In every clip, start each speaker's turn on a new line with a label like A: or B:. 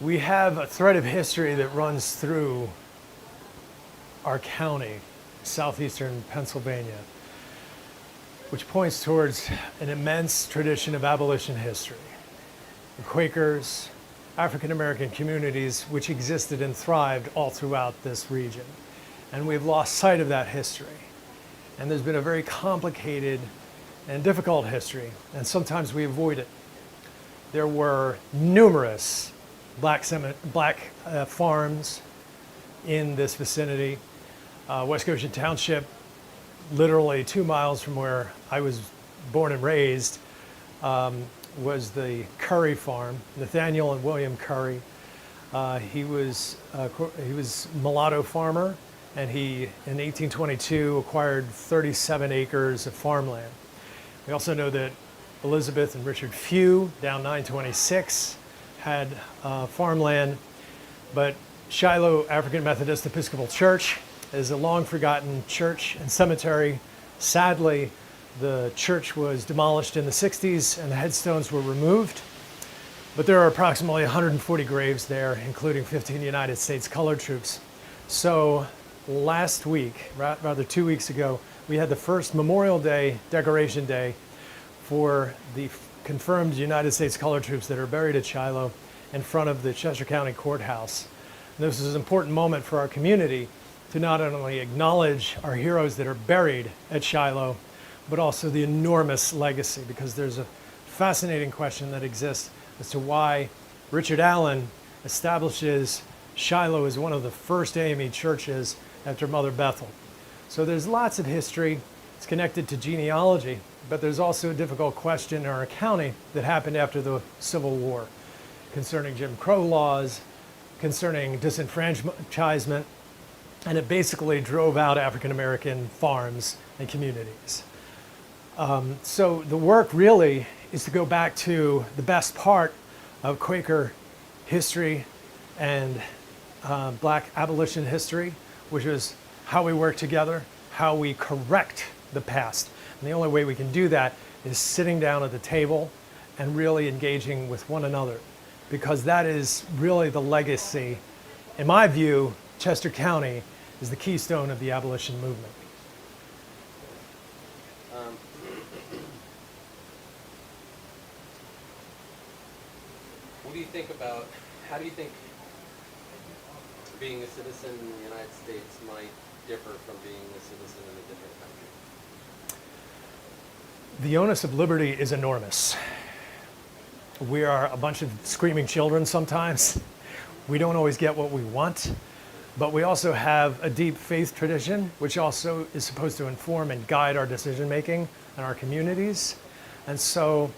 A: We have a thread of history that runs through our county, southeastern Pennsylvania, which points towards an immense tradition of abolition history. The Quakers, African American communities, which existed and thrived all throughout this region. And we've lost sight of that history. And there's been a very complicated and difficult history, and sometimes we avoid it. There were numerous black farms in this vicinity. West Goshen Township, literally 2 miles from where I was born and raised, was the Curry farm, Nathaniel and William Curry. He was mulatto farmer, and he, in 1822, acquired 37 acres of farmland. We also know that Elizabeth and Richard Few, down 926, had farmland, but Shiloh African Methodist Episcopal Church is a long forgotten church and cemetery. Sadly, the church was demolished in the 60s and the headstones were removed, but there are approximately 140 graves there, including 15 United States colored troops. So last week, rather 2 weeks ago, we had the first Memorial Day, Decoration Day, for the confirmed United States colored troops that are buried at Shiloh in front of the Chester County Courthouse. And this is an important moment for our community to not only acknowledge our heroes that are buried at Shiloh, but also the enormous legacy, because there's a fascinating question that exists as to why Richard Allen establishes Shiloh as one of the first AME churches after Mother Bethel. So there's lots of history. It's connected to genealogy, but there's also a difficult question in our county that happened after the Civil War concerning Jim Crow laws, concerning disenfranchisement, and it basically drove out African American farms and communities. So the work really is to go back to the best part of Quaker history and Black abolition history, which is how we work together, how we correct the past. And the only way we can do that is sitting down at the table and really engaging with one another, because that is really the legacy. In my view, Chester County is the keystone of the abolition movement.
B: What do you think about, how do you think being a citizen in the United States might differ from being a citizen in a different country?
A: The onus of liberty is enormous. We are a bunch of screaming children sometimes. We don't always get what we want, but we also have a deep faith tradition, which also is supposed to inform and guide our decision making in our communities. And so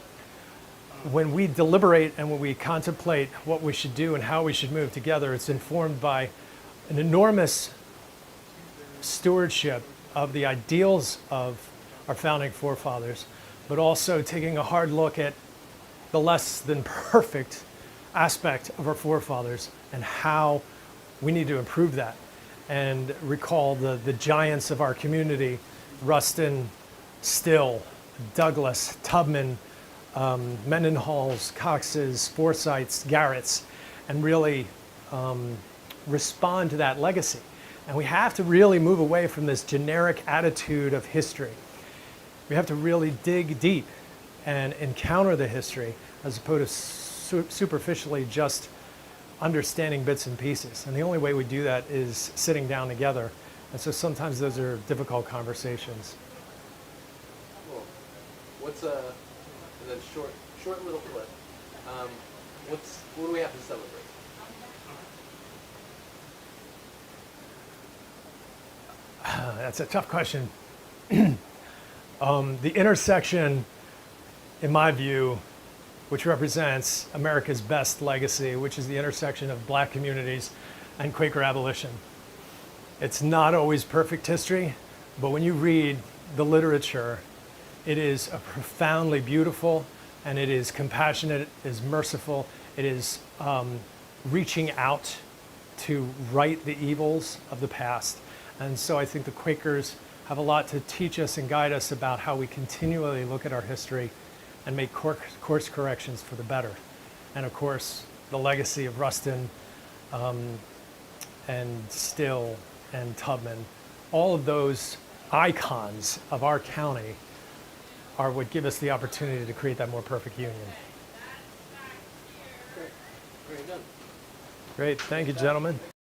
A: when we deliberate and when we contemplate what we should do and how we should move together, it's informed by an enormous stewardship of the ideals of our founding forefathers, but also taking a hard look at the less than perfect aspect of our forefathers and how we need to improve that, and recall the giants of our community: Rustin, Still, Douglas, Tubman, Mendenhalls, Coxes, Forsyths, Garretts, and really respond to that legacy. And we have to really move away from this generic attitude of history. We have to really dig deep and encounter the history as opposed to superficially just understanding bits and pieces. And the only way we do that is sitting down together. And so sometimes those are difficult conversations.
B: Cool. What's a short little clip? What do we have to celebrate?
A: That's a tough question. The intersection, in my view, which represents America's best legacy, which is the intersection of Black communities and Quaker abolition. It's not always perfect history, but when you read the literature, it is a profoundly beautiful, and it is compassionate, it is merciful, it is reaching out to right the evils of the past. And so I think the Quakers have a lot to teach us and guide us about how we continually look at our history and make course corrections for the better. And of course, the legacy of Ruston and Still and Tubman, all of those icons of our county are what give us the opportunity to create that more perfect union.
B: Great. Very good.
A: Great, thank you, gentlemen.